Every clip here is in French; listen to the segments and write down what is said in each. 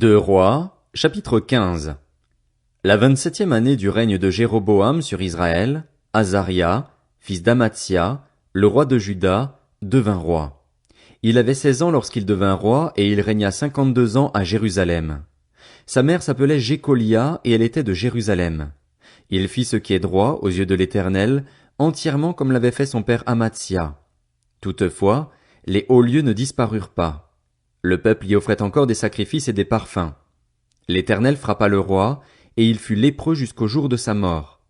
Deux Rois, chapitre 15. La 27e année du règne de Jéroboam sur Israël, Azaria, fils d'Amatsia, le roi de Juda, devint roi. Il avait 16 ans lorsqu'il devint roi et il régna 52 ans à Jérusalem. Sa mère s'appelait Jécolia et elle était de Jérusalem. Il fit ce qui est droit aux yeux de l'Éternel, entièrement comme l'avait fait son père Amatsia. Toutefois, les hauts lieux ne disparurent pas. Le peuple y offrait encore des sacrifices et des parfums. L'Éternel frappa le roi, et il fut lépreux jusqu'au jour de sa mort.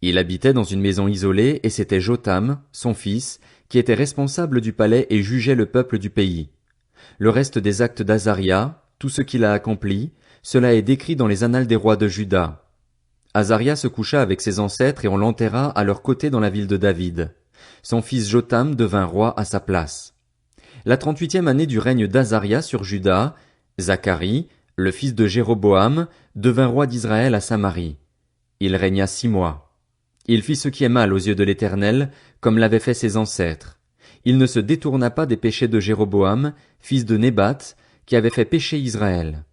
Il habitait dans une maison isolée, et c'était Jotham, son fils, qui était responsable du palais et jugeait le peuple du pays. Le reste des actes d'Azaria, tout ce qu'il a accompli, cela est décrit dans les annales des rois de Juda. Azaria se coucha avec ses ancêtres et on l'enterra à leur côté dans la ville de David. Son fils Jotham devint roi à sa place. La 38e année du règne d'Azaria sur Juda, Zacharie, le fils de Jéroboam, devint roi d'Israël à Samarie. Il régna 6 mois. Il fit ce qui est mal aux yeux de l'Éternel, comme l'avaient fait ses ancêtres. Il ne se détourna pas des péchés de Jéroboam, fils de Nébat, qui avait fait pécher Israël.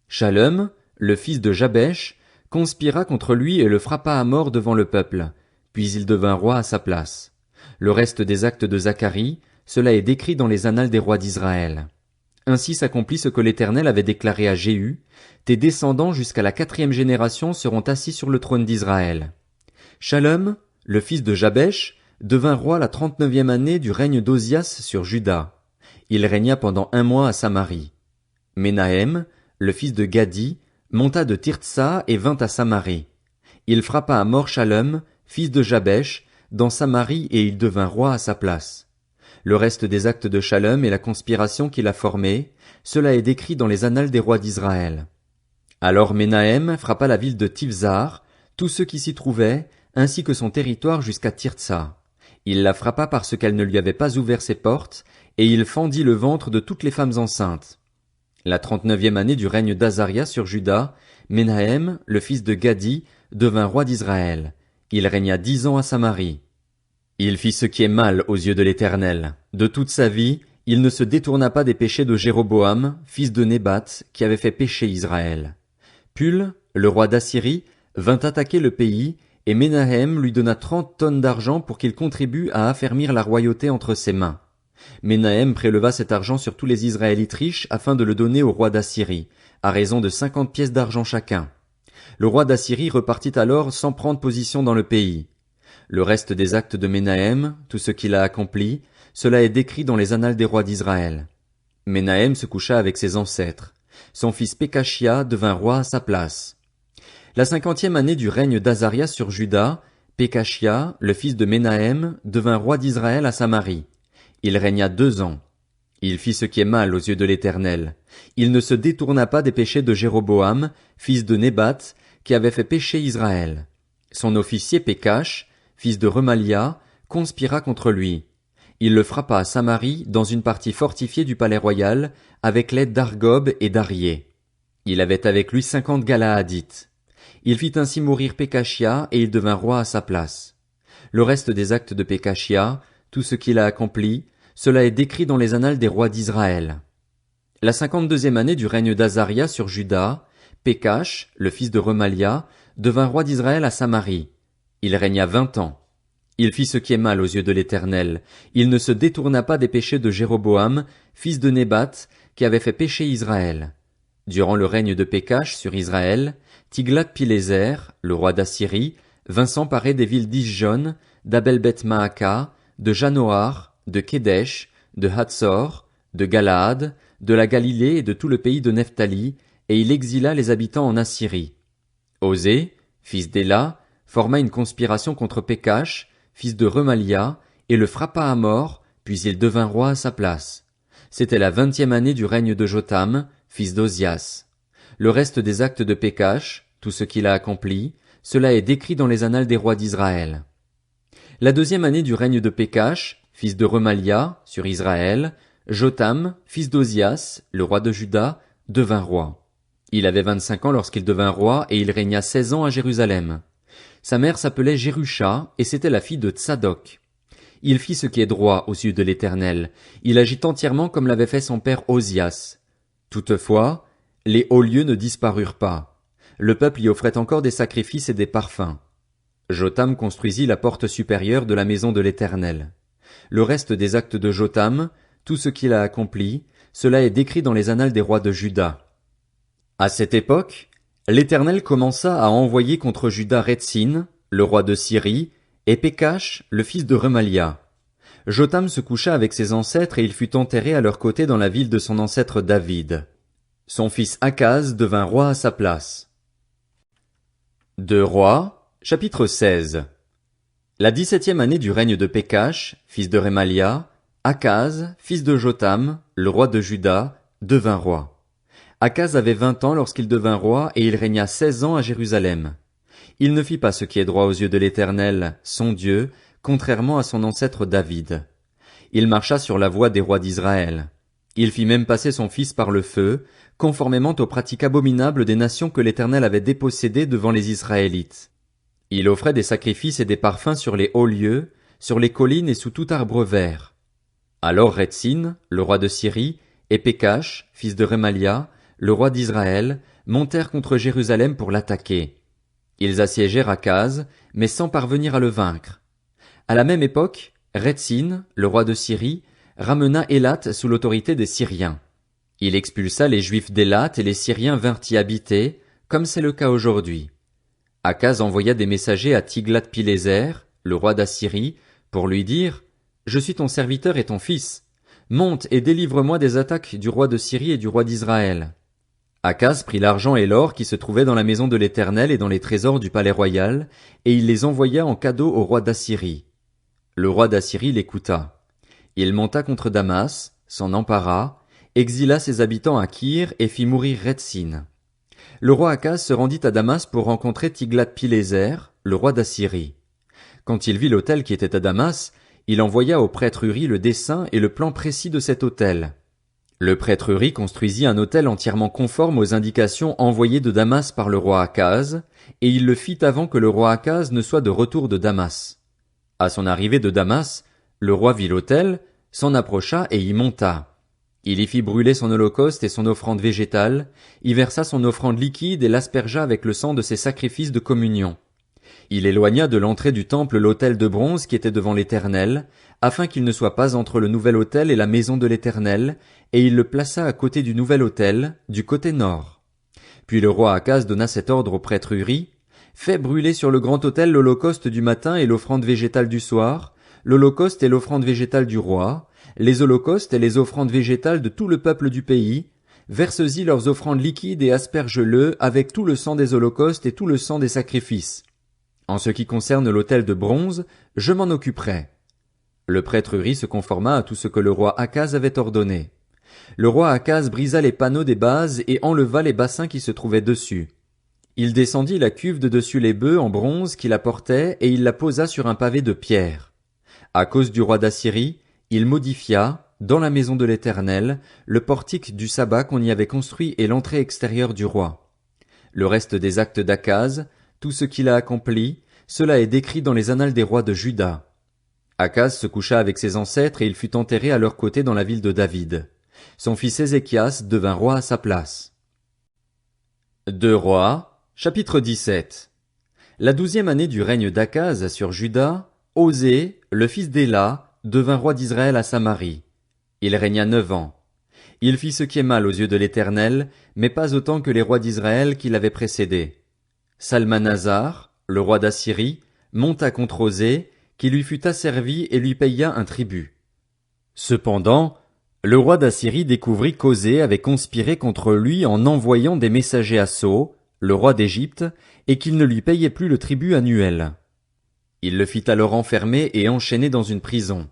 Shallum, le fils de Jabesh, conspira contre lui et le frappa à mort devant le peuple, puis il devint roi à sa place. Le reste des actes de Zacharie, cela est décrit dans les annales des rois d'Israël. Ainsi s'accomplit ce que l'Éternel avait déclaré à Jéhu, tes descendants jusqu'à la 4e génération seront assis sur le trône d'Israël. Shallum, le fils de Jabesh, devint roi la 39e année du règne d'Ozias sur Juda. Il régna pendant 1 mois à Samarie. Menahem, le fils de Gadi, monta de Tirtsa et vint à Samarie. Il frappa à mort Shallum, fils de Jabesh, dans Samarie et il devint roi à sa place. Le reste des actes de Shallum et la conspiration qu'il a formée, cela est décrit dans les annales des rois d'Israël. Alors Menahem frappa la ville de Tivzar, tous ceux qui s'y trouvaient, ainsi que son territoire jusqu'à Tirtsa. Il la frappa parce qu'elle ne lui avait pas ouvert ses portes, et il fendit le ventre de toutes les femmes enceintes. La 39e année du règne d'Azaria sur Juda, Menahem, le fils de Gadi, devint roi d'Israël. Il régna 10 ans à Samarie. Il fit ce qui est mal aux yeux de l'Éternel. De toute sa vie, il ne se détourna pas des péchés de Jéroboam, fils de Nébat, qui avait fait pécher Israël. Pul, le roi d'Assyrie, vint attaquer le pays, et Menahem lui donna 30 tonnes d'argent pour qu'il contribue à affermir la royauté entre ses mains. Menahem préleva cet argent sur tous les Israélites riches afin de le donner au roi d'Assyrie, à raison de 50 pièces d'argent chacun. Le roi d'Assyrie repartit alors sans prendre position dans le pays. Le reste des actes de Menahem, tout ce qu'il a accompli, cela est décrit dans les annales des rois d'Israël. Menahem se coucha avec ses ancêtres. Son fils Pékachia devint roi à sa place. La 50e année du règne d'Azaria sur Juda, Pékachia, le fils de Menahem, devint roi d'Israël à Samarie. Il régna 2 ans. Il fit ce qui est mal aux yeux de l'Éternel. Il ne se détourna pas des péchés de Jéroboam, fils de Nébat, qui avait fait pécher Israël. Son officier Pékash, fils de Remalia, conspira contre lui. Il le frappa à Samarie dans une partie fortifiée du palais royal, avec l'aide d'Argob et d'Arié. Il avait avec lui 50 Galaadites. Il fit ainsi mourir Pékachia et il devint roi à sa place. Le reste des actes de Pékachia, tout ce qu'il a accompli, cela est décrit dans les annales des rois d'Israël. La 52e année du règne d'Azaria sur Juda, Pékash, le fils de Remalia, devint roi d'Israël à Samarie. Il régna 20 ans. Il fit ce qui est mal aux yeux de l'Éternel. Il ne se détourna pas des péchés de Jéroboam, fils de Nébat, qui avait fait pécher Israël. Durant le règne de Pékash sur Israël, Tiglath-Pileser, le roi d'Assyrie, vint s'emparer des villes d'Isjon, d'Abel-Beth-Maaka, de Janoar, de Kédesh, de Hatzor, de Galaad, de la Galilée et de tout le pays de Nephtali, et il exila les habitants en Assyrie. Osée, fils d'Éla, forma une conspiration contre Pékash, fils de Remalia, et le frappa à mort, puis il devint roi à sa place. C'était la 20e année du règne de Jotham, fils d'Ozias. Le reste des actes de Pékash, tout ce qu'il a accompli, cela est décrit dans les annales des rois d'Israël. La 2e année du règne de Pékash, fils de Remalia, sur Israël, Jotham, fils d'Ozias, le roi de Juda, devint roi. Il avait 25 ans lorsqu'il devint roi et il régna 16 ans à Jérusalem. Sa mère s'appelait Jérusha et c'était la fille de Tsadok. Il fit ce qui est droit aux yeux de l'Éternel. Il agit entièrement comme l'avait fait son père Ozias. Toutefois, Les hauts lieux ne disparurent pas. Le peuple y offrait encore des sacrifices et des parfums. Jotham construisit la porte supérieure de la maison de l'Éternel. Le reste des actes de Jotham, tout ce qu'il a accompli, cela est décrit dans les annales des rois de Juda. À cette époque, l'Éternel commença à envoyer contre Juda Retsin, le roi de Syrie, et Pécache, le fils de Remalia. Jotham se coucha avec ses ancêtres et il fut enterré à leur côté dans la ville de son ancêtre David. Son fils Akaz devint roi à sa place. 2 Rois, chapitre 16. La 17e année du règne de Pécache, fils de Remalia, Akaz, fils de Jotham, le roi de Juda, devint roi. Akaz avait 20 ans lorsqu'il devint roi et il régna 16 ans à Jérusalem. Il ne fit pas ce qui est droit aux yeux de l'Éternel, son Dieu, contrairement à son ancêtre David. Il marcha sur la voie des rois d'Israël. Il fit même passer son fils par le feu, conformément aux pratiques abominables des nations que l'Éternel avait dépossédées devant les Israélites. Il offrait des sacrifices et des parfums sur les hauts lieux, sur les collines et sous tout arbre vert. Alors Retsin, le roi de Syrie, et Pécache, fils de Remalia, le roi d'Israël, montèrent contre Jérusalem pour l'attaquer. Ils assiégèrent Akaz, mais sans parvenir à le vaincre. À la même époque, Retsin, le roi de Syrie, ramena Élat sous l'autorité des Syriens. Il expulsa les Juifs d'Élat et les Syriens vinrent y habiter, comme c'est le cas aujourd'hui. Akaz envoya des messagers à Tiglath-Pileser, le roi d'Assyrie, pour lui dire « Je suis ton serviteur et ton fils. Monte et délivre-moi des attaques du roi de Syrie et du roi d'Israël. » Akaz prit l'argent et l'or qui se trouvaient dans la maison de l'Éternel et dans les trésors du palais royal, et il les envoya en cadeau au roi d'Assyrie. Le roi d'Assyrie l'écouta. Il monta contre Damas, s'en empara, exila ses habitants à Kir et fit mourir Retsin. Le roi Akaz se rendit à Damas pour rencontrer Tiglath-Pileser, le roi d'Assyrie. Quand il vit l'autel qui était à Damas, il envoya au prêtre Uri le dessin et le plan précis de cet autel. Le prêtre Uri construisit un autel entièrement conforme aux indications envoyées de Damas par le roi Akaz, et il le fit avant que le roi Akaz ne soit de retour de Damas. À son arrivée de Damas, le roi vit l'autel, s'en approcha et y monta. Il y fit brûler son holocauste et son offrande végétale, y versa son offrande liquide et l'aspergea avec le sang de ses sacrifices de communion. Il éloigna de l'entrée du temple l'autel de bronze qui était devant l'Éternel, afin qu'il ne soit pas entre le nouvel autel et la maison de l'Éternel, et il le plaça à côté du nouvel autel, du côté nord. Puis le roi Akaz donna cet ordre au prêtre Uri, « Fais brûler sur le grand autel l'holocauste du matin et l'offrande végétale du soir, l'holocauste et l'offrande végétale du roi, les holocaustes et les offrandes végétales de tout le peuple du pays, verse-y leurs offrandes liquides et asperge-le avec tout le sang des holocaustes et tout le sang des sacrifices. En ce qui concerne l'autel de bronze, je m'en occuperai. » Le prêtre Uri se conforma à tout ce que le roi Akaz avait ordonné. Le roi Akaz brisa les panneaux des bases et enleva les bassins qui se trouvaient dessus. Il descendit la cuve de dessus les bœufs en bronze qui la portait et il la posa sur un pavé de pierre. À cause du roi d'Assyrie, il modifia, dans la maison de l'Éternel, le portique du sabbat qu'on y avait construit et l'entrée extérieure du roi. Le reste des actes d'Akaz, tout ce qu'il a accompli, cela est décrit dans les annales des rois de Juda. Akaz se coucha avec ses ancêtres et il fut enterré à leur côté dans la ville de David. Son fils Ézéchias devint roi à sa place. 2 Rois, chapitre 17. La 12e année du règne d'Akaz sur Juda, Osée, le fils d'Éla, devint roi d'Israël à Samarie. Il régna 9 ans. Il fit ce qui est mal aux yeux de l'Éternel, mais pas autant que les rois d'Israël qui l'avaient précédé. Salmanasar, le roi d'Assyrie, monta contre Osée, qui lui fut asservi et lui paya un tribut. Cependant, le roi d'Assyrie découvrit qu'Osée avait conspiré contre lui en envoyant des messagers à So, le roi d'Égypte, et qu'il ne lui payait plus le tribut annuel. Il le fit alors enfermer et enchaîner dans une prison.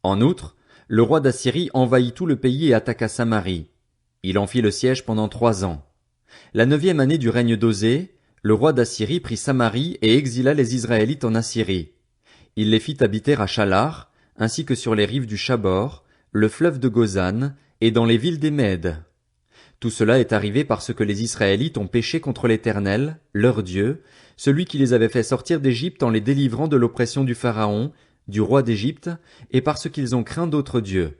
En outre, le roi d'Assyrie envahit tout le pays et attaqua Samarie. Il en fit le siège pendant 3 ans. La 9e année du règne d'Osée, le roi d'Assyrie prit Samarie et exila les Israélites en Assyrie. Il les fit habiter à Chalar, ainsi que sur les rives du Chabor, le fleuve de Gozan, et dans les villes des Mèdes. Tout cela est arrivé parce que les Israélites ont péché contre l'Éternel, leur Dieu, celui qui les avait fait sortir d'Égypte en les délivrant de l'oppression du Pharaon, du roi d'Égypte, et parce qu'ils ont craint d'autres dieux.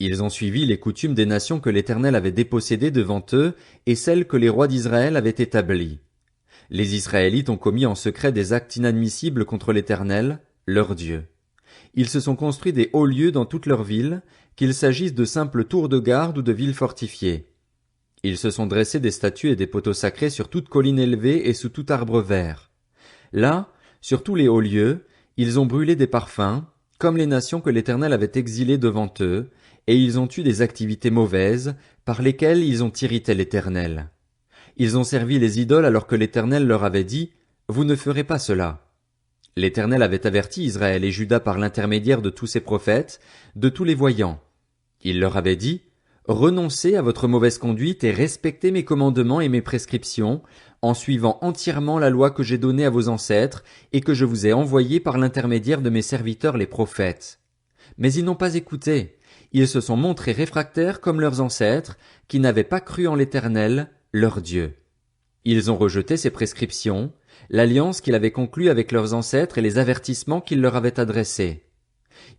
Ils ont suivi les coutumes des nations que l'Éternel avait dépossédées devant eux et celles que les rois d'Israël avaient établies. Les Israélites ont commis en secret des actes inadmissibles contre l'Éternel, leur Dieu. Ils se sont construits des hauts lieux dans toutes leurs villes, qu'il s'agisse de simples tours de garde ou de villes fortifiées. Ils se sont dressés des statues et des poteaux sacrés sur toute colline élevée et sous tout arbre vert. Là, sur tous les hauts lieux, ils ont brûlé des parfums, comme les nations que l'Éternel avait exilées devant eux, et ils ont eu des activités mauvaises, par lesquelles ils ont irrité l'Éternel. Ils ont servi les idoles alors que l'Éternel leur avait dit, « Vous ne ferez pas cela ». L'Éternel avait averti Israël et Juda par l'intermédiaire de tous ses prophètes, de tous les voyants. Il leur avait dit, « Renoncez à votre mauvaise conduite et respectez mes commandements et mes prescriptions, en suivant entièrement la loi que j'ai donnée à vos ancêtres et que je vous ai envoyée par l'intermédiaire de mes serviteurs les prophètes. » Mais ils n'ont pas écouté. Ils se sont montrés réfractaires comme leurs ancêtres, qui n'avaient pas cru en l'Éternel, leur Dieu. Ils ont rejeté ses prescriptions, l'alliance qu'il avait conclue avec leurs ancêtres et les avertissements qu'il leur avait adressés.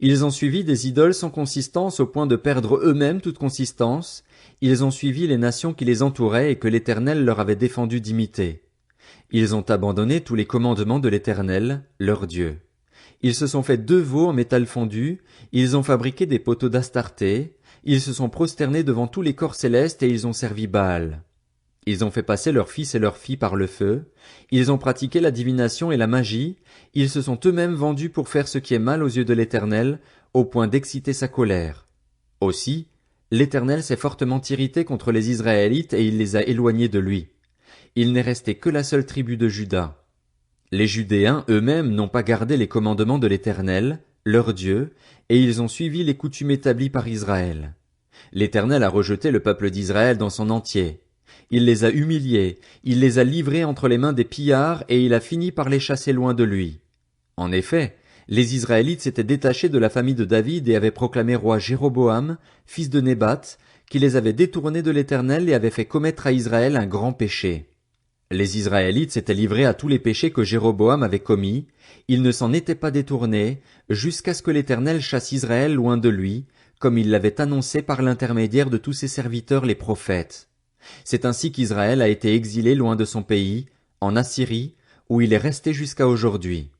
Ils ont suivi des idoles sans consistance au point de perdre eux-mêmes toute consistance. Ils ont suivi les nations qui les entouraient et que l'Éternel leur avait défendu d'imiter. Ils ont abandonné tous les commandements de l'Éternel, leur Dieu. Ils se sont fait 2 veaux en métal fondu, ils ont fabriqué des poteaux d'Astarté, ils se sont prosternés devant tous les corps célestes et ils ont servi Baal. Ils ont fait passer leurs fils et leurs filles par le feu, ils ont pratiqué la divination et la magie, ils se sont eux-mêmes vendus pour faire ce qui est mal aux yeux de l'Éternel, au point d'exciter sa colère. Aussi, l'Éternel s'est fortement irrité contre les Israélites et il les a éloignés de lui. Il n'est resté que la seule tribu de Juda. Les Judéens eux-mêmes n'ont pas gardé les commandements de l'Éternel, leur Dieu, et ils ont suivi les coutumes établies par Israël. L'Éternel a rejeté le peuple d'Israël dans son entier. Il les a humiliés, il les a livrés entre les mains des pillards et il a fini par les chasser loin de lui. En effet, les Israélites s'étaient détachés de la famille de David et avaient proclamé roi Jéroboam, fils de Nébat, qui les avait détournés de l'Éternel et avait fait commettre à Israël un grand péché. Les Israélites s'étaient livrés à tous les péchés que Jéroboam avait commis, ils ne s'en étaient pas détournés, jusqu'à ce que l'Éternel chasse Israël loin de lui, comme il l'avait annoncé par l'intermédiaire de tous ses serviteurs les prophètes. C'est ainsi qu'Israël a été exilé loin de son pays, en Assyrie, où il est resté jusqu'à aujourd'hui.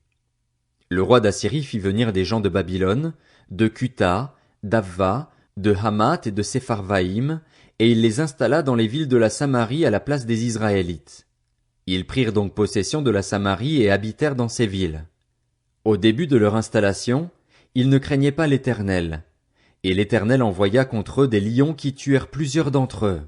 Le roi d'Assyrie fit venir des gens de Babylone, de Cutha, d'Avva, de Hamath et de Sepharvaïm, et il les installa dans les villes de la Samarie à la place des Israélites. Ils prirent donc possession de la Samarie et habitèrent dans ces villes. Au début de leur installation, ils ne craignaient pas l'Éternel, et l'Éternel envoya contre eux des lions qui tuèrent plusieurs d'entre eux.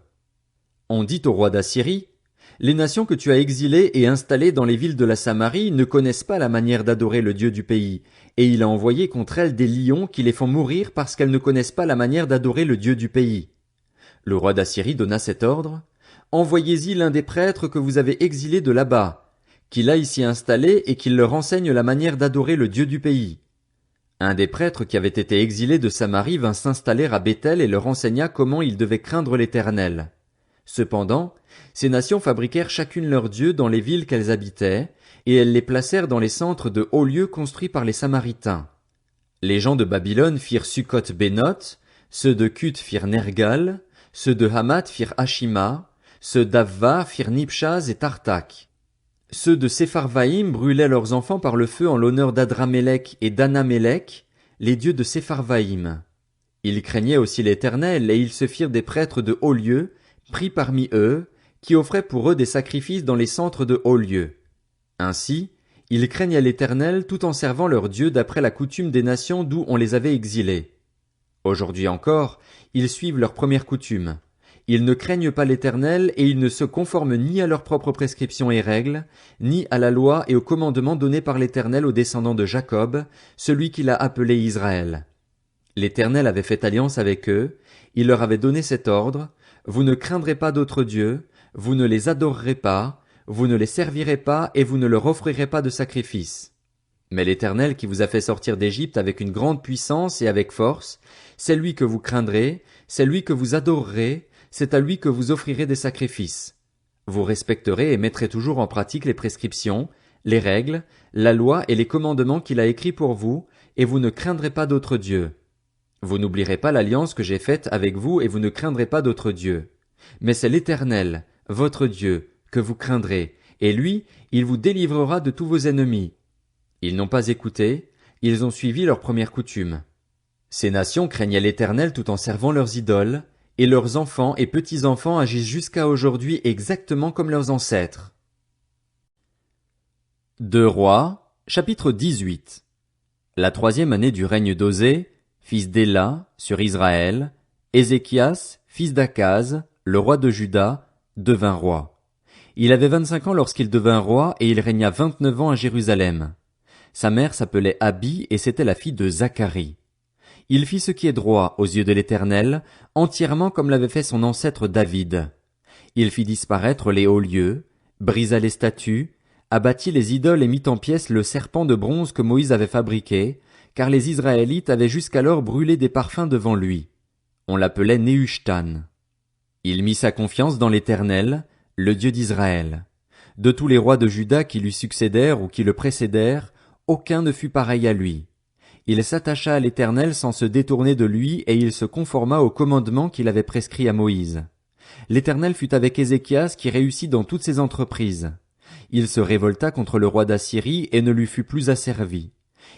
On dit au roi d'Assyrie, « Les nations que tu as exilées et installées dans les villes de la Samarie ne connaissent pas la manière d'adorer le Dieu du pays, et il a envoyé contre elles des lions qui les font mourir parce qu'elles ne connaissent pas la manière d'adorer le Dieu du pays. » Le roi d'Assyrie donna cet ordre, « Envoyez-y l'un des prêtres que vous avez exilés de là-bas, qu'il aille s'y installer et qu'il leur enseigne la manière d'adorer le Dieu du pays. » Un des prêtres qui avait été exilés de Samarie vint s'installer à Béthel et leur enseigna comment ils devaient craindre l'Éternel. Cependant, ces nations fabriquèrent chacune leur dieu dans les villes qu'elles habitaient, et elles les placèrent dans les centres de hauts lieux construits par les Samaritains. Les gens de Babylone firent Sukkot-Bénoth, ceux de Cuth firent Nergal, ceux de Hamath firent Ashima, ceux d'Avva firent Nibshaz et Tartak. Ceux de Sepharvaïm brûlaient leurs enfants par le feu en l'honneur d'Adramélec et d'Anamélec, les dieux de Sepharvaïm. Ils craignaient aussi l'Éternel, et ils se firent des prêtres de hauts lieux, pris parmi eux, qui offraient pour eux des sacrifices dans les centres de hauts lieux. Ainsi, ils craignaient l'Éternel tout en servant leur Dieu d'après la coutume des nations d'où on les avait exilés. Aujourd'hui encore, ils suivent leur première coutume. Ils ne craignent pas l'Éternel et ils ne se conforment ni à leurs propres prescriptions et règles, ni à la loi et aux commandements donnés par l'Éternel aux descendants de Jacob, celui qu'il a appelé Israël. L'Éternel avait fait alliance avec eux, il leur avait donné cet ordre, « Vous ne craindrez pas d'autres dieux, vous ne les adorerez pas, vous ne les servirez pas et vous ne leur offrirez pas de sacrifice. Mais l'Éternel qui vous a fait sortir d'Égypte avec une grande puissance et avec force, c'est lui que vous craindrez, c'est lui que vous adorerez, c'est à lui que vous offrirez des sacrifices. Vous respecterez et mettrez toujours en pratique les prescriptions, les règles, la loi et les commandements qu'il a écrits pour vous, et vous ne craindrez pas d'autres dieux. Vous n'oublierez pas l'alliance que j'ai faite avec vous et vous ne craindrez pas d'autres dieux. Mais c'est l'Éternel, votre Dieu, que vous craindrez, et lui, il vous délivrera de tous vos ennemis. Ils n'ont pas écouté, ils ont suivi leurs premières coutumes. Ces nations craignaient l'Éternel tout en servant leurs idoles, et leurs enfants et petits-enfants agissent jusqu'à aujourd'hui exactement comme leurs ancêtres. 2 Rois, chapitre 18. La 3e année du règne d'Osée, fils d'Éla, sur Israël, Ézéchias, fils d'Akaz, le roi de Juda, devint roi. Il avait 25 ans lorsqu'il devint roi et il régna 29 ans à Jérusalem. Sa mère s'appelait Abi et c'était la fille de Zacharie. Il fit ce qui est droit aux yeux de l'Éternel, entièrement comme l'avait fait son ancêtre David. Il fit disparaître les hauts lieux, brisa les statues, abattit les idoles et mit en pièces le serpent de bronze que Moïse avait fabriqué, car les Israélites avaient jusqu'alors brûlé des parfums devant lui. On l'appelait Nehushtan. Il mit sa confiance dans l'Éternel, le Dieu d'Israël. De tous les rois de Juda qui lui succédèrent ou qui le précédèrent, aucun ne fut pareil à lui. Il s'attacha à l'Éternel sans se détourner de lui et il se conforma aux commandements qu'il avait prescrits à Moïse. L'Éternel fut avec Ézéchias qui réussit dans toutes ses entreprises. Il se révolta contre le roi d'Assyrie et ne lui fut plus asservi.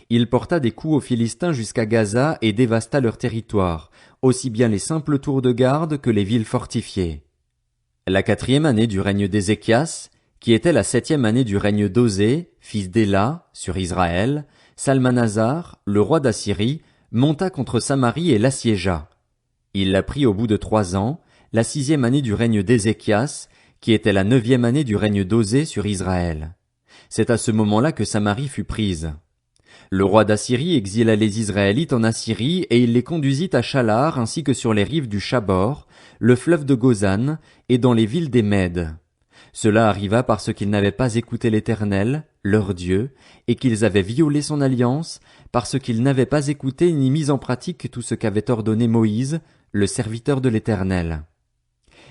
Il porta des coups aux Philistins jusqu'à Gaza et dévasta leur territoire, aussi bien les simples tours de garde que les villes fortifiées. La 4e année du règne d'Ézéchias, qui était la 7e année du règne d'Osée, fils d'Éla, sur Israël, Salmanasar, le roi d'Assyrie, monta contre Samarie et l'assiégea. Il la prit au bout de 3 ans, la 6e année du règne d'Ézéchias, qui était la 9e année du règne d'Osée sur Israël. C'est à ce moment-là que Samarie fut prise. Le roi d'Assyrie exila les Israélites en Assyrie et il les conduisit à Chalar ainsi que sur les rives du Chabor, le fleuve de Gozan, et dans les villes des Mèdes. Cela arriva parce qu'ils n'avaient pas écouté l'Éternel, leur Dieu, et qu'ils avaient violé son alliance, parce qu'ils n'avaient pas écouté ni mis en pratique tout ce qu'avait ordonné Moïse, le serviteur de l'Éternel.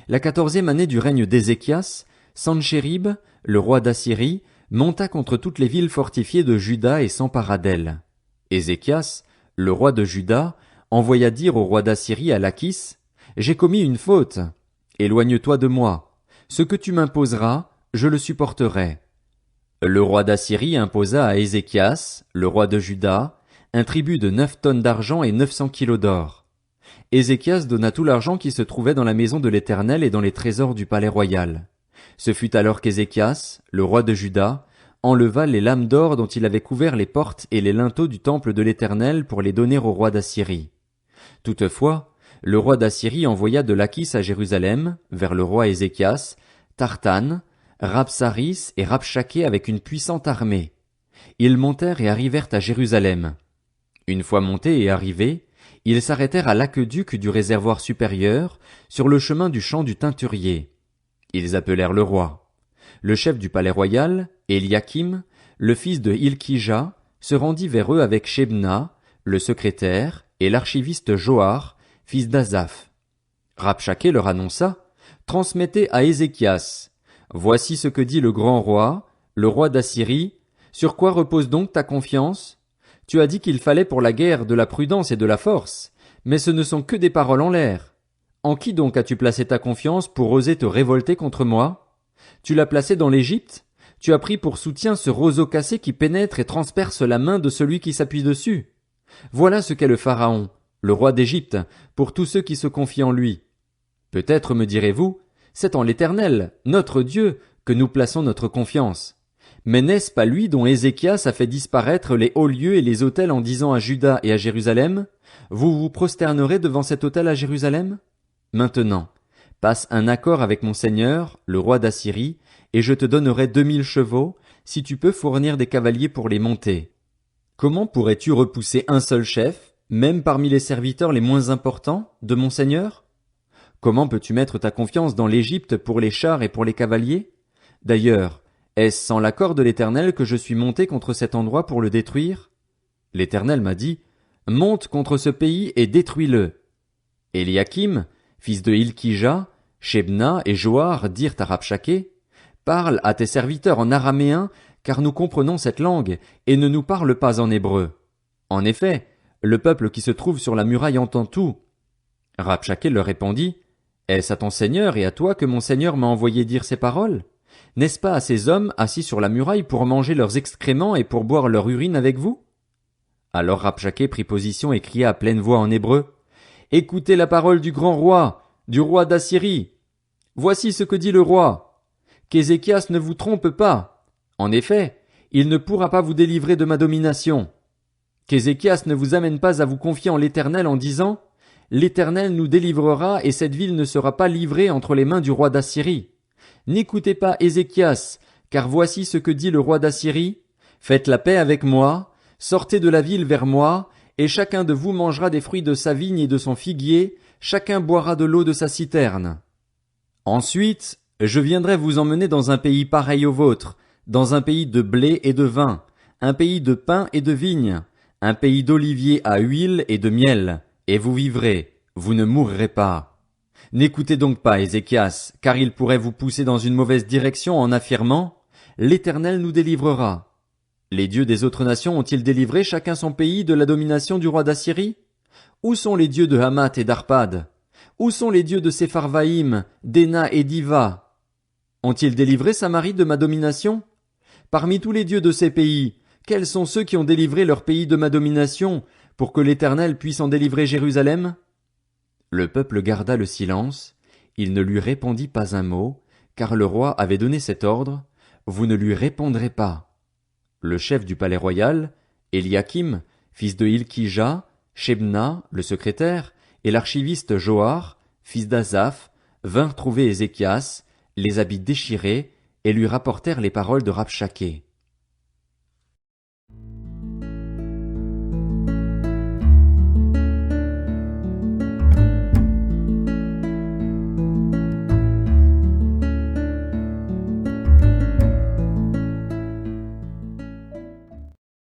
La 14e année du règne d'Ézéchias, Sanchérib, le roi d'Assyrie, monta contre toutes les villes fortifiées de Juda et s'empara d'elles. Ézéchias, le roi de Juda, envoya dire au roi d'Assyrie à Lachis, « J'ai commis une faute. Éloigne-toi de moi. Ce que tu m'imposeras, je le supporterai. » Le roi d'Assyrie imposa à Ézéchias, le roi de Juda, un tribut de 9 tonnes d'argent et 900 kilos d'or. Ézéchias donna tout l'argent qui se trouvait dans la maison de l'Éternel et dans les trésors du palais royal. Ce fut alors qu'Ézéchias, le roi de Juda, enleva les lames d'or dont il avait couvert les portes et les linteaux du temple de l'Éternel pour les donner au roi d'Assyrie. Toutefois, le roi d'Assyrie envoya de Lachis à Jérusalem, vers le roi Ézéchias, Tartan, Rabsaris et Rabshaké avec une puissante armée. Ils montèrent et arrivèrent à Jérusalem. Une fois montés et arrivés, ils s'arrêtèrent à l'aqueduc du réservoir supérieur, sur le chemin du champ du teinturier. Ils appelèrent le roi. Le chef du palais royal, Eliakim, le fils de Hilkija, se rendit vers eux avec Shebna, le secrétaire, et l'archiviste Joar, fils d'Azaph. Rabshaké leur annonça, « Transmettez à Ézéchias. Voici ce que dit le grand roi, le roi d'Assyrie. Sur quoi repose donc ta confiance? Tu as dit qu'il fallait pour la guerre de la prudence et de la force, mais ce ne sont que des paroles en l'air. En qui donc as-tu placé ta confiance pour oser te révolter contre moi? Tu l'as placé dans l'Égypte? Tu as pris pour soutien ce roseau cassé qui pénètre et transperce la main de celui qui s'appuie dessus. Voilà ce qu'est le Pharaon, le roi d'Égypte, pour tous ceux qui se confient en lui. Peut-être me direz-vous, c'est en l'Éternel, notre Dieu, que nous plaçons notre confiance. Mais n'est-ce pas lui dont Ézéchias a fait disparaître les hauts lieux et les autels en disant à Juda et à Jérusalem, vous vous prosternerez devant cet autel à Jérusalem? Maintenant, passe un accord avec mon seigneur, le roi d'Assyrie, et je te donnerai 2000 chevaux, si tu peux fournir des cavaliers pour les monter. Comment pourrais-tu repousser un seul chef, même parmi les serviteurs les moins importants, de mon seigneur? Comment peux-tu mettre ta confiance dans l'Égypte pour les chars et pour les cavaliers? D'ailleurs, est-ce sans l'accord de l'Éternel que je suis monté contre cet endroit pour le détruire? L'Éternel m'a dit, monte contre ce pays et détruis-le. Eliakim, fils de Hilkija, Shebna et Joar dirent à Rabshaké, parle à tes serviteurs en araméen, car nous comprenons cette langue, et ne nous parle pas en hébreu. En effet, Le peuple qui se trouve sur la muraille entend tout. Rabshakeh leur répondit, Est-ce à ton seigneur et à toi que mon seigneur m'a envoyé dire ces paroles? N'est-ce pas à ces hommes assis sur la muraille pour manger leurs excréments et pour boire leur urine avec vous? Alors Rabshakeh prit position et cria à pleine voix en hébreu, Écoutez la parole du grand roi, du roi d'Assyrie. Voici ce que dit le roi. Qu'Ézéchias ne vous trompe pas. En effet, il ne pourra pas vous délivrer de ma domination. Qu'Ézéchias ne vous amène pas à vous confier en l'Éternel en disant, L'Éternel nous délivrera et cette ville ne sera pas livrée entre les mains du roi d'Assyrie. N'écoutez pas Ézéchias, car voici ce que dit le roi d'Assyrie. Faites la paix avec moi, sortez de la ville vers moi, et chacun de vous mangera des fruits de sa vigne et de son figuier, chacun boira de l'eau de sa citerne. Ensuite, je viendrai vous emmener dans un pays pareil au vôtre, dans un pays de blé et de vin, un pays de pain et de vigne, un pays d'oliviers à huile et de miel, et vous vivrez, vous ne mourrez pas. N'écoutez donc pas Ézéchias, car il pourrait vous pousser dans une mauvaise direction en affirmant, L'Éternel nous délivrera. Les dieux des autres nations ont-ils délivré chacun son pays de la domination du roi d'Assyrie? Où sont les dieux de Hamath et d'Arpad? Où sont les dieux de Sepharvaïm, d'Héna et d'Iva? Ont-ils délivré Samarie de ma domination? Parmi tous les dieux de ces pays, quels sont ceux qui ont délivré leur pays de ma domination, pour que l'Éternel puisse en délivrer Jérusalem? Le peuple garda le silence, il ne lui répondit pas un mot, car le roi avait donné cet ordre, vous ne lui répondrez pas. Le chef du palais royal, Eliakim, fils de Hilkija, Shebna, le secrétaire, et l'archiviste Joar, fils d'Azaph, vinrent trouver Ézéchias, les habits déchirés, et lui rapportèrent les paroles de Rabshakeh.